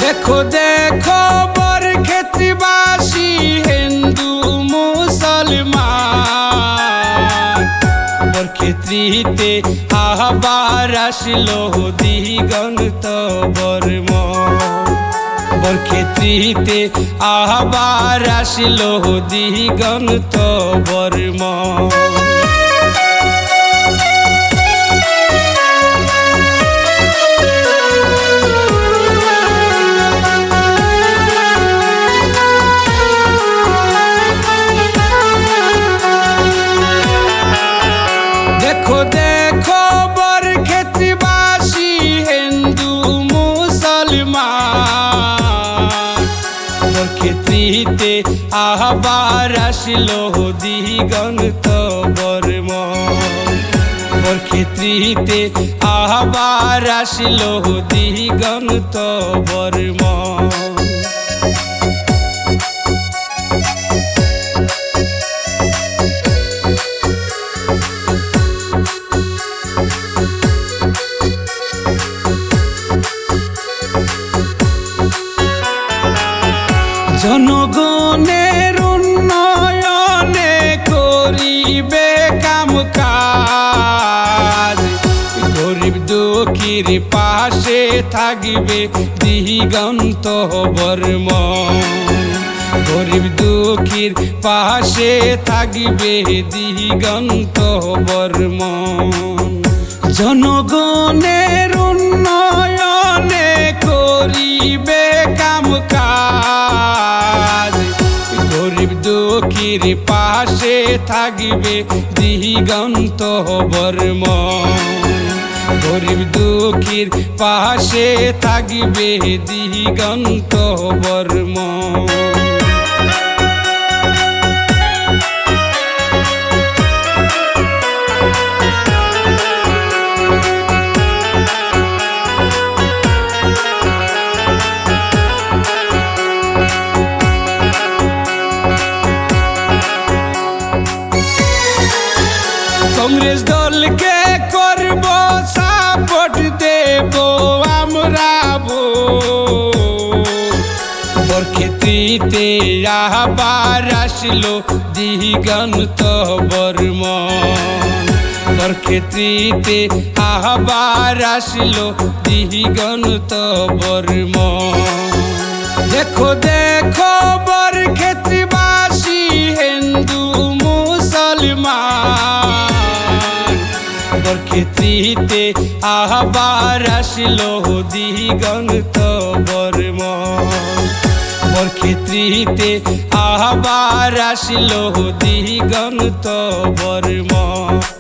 देखो देखो बरक्षेत्रवासी हिंदू मुसलमान बरक्षेत्रीते आবার আসলো দিগন্ত বর্মণ বরক্ষেত্রীতে আবার আসলো দিগন্ত বর্মণ देखो देखो बरक्षेत्रवासी हिंदू मुसलमान बरक्षेत्रीते आবার আসলো দিগন্ত বর্মণ বরক্ষেত্রীতে আবার আসলো দিগন্ত বর্মণ জনগণের উন্নয়নে করিবে কাম কাজ গরিব দুঃখীর পাশে থাকবে দিগন্ত বর্মণ গরিব দুঃখীর পাশে থাকবে দিগন্ত বর্মণ জনগণের উন্নয়নে করিবে কাম কাজ গরিব দুঃখীর পাশে থাকবে দিগন্ত বর্মণ গরিব দুঃখীর পাশে থাকবে দিগন্ত বর্মণ কংগ্রেস দলকে করব সাপোর্ট দেব আমরা বরক্ষেত্রীতে আবার আসলো দিগন্ত বর্মণ বরক্ষেত্রীতে আবার আসলো দিগন্ত বর্মণ দেখো দেখো বরক্ষেত্রবাসী হিন্দু মুসলমান বরক্ষেত্রীতে আবার আসলো দিগন্ত বর্মণ বরক্ষেত্রীতে আবার আসলো দিগন্ত বর্মণ।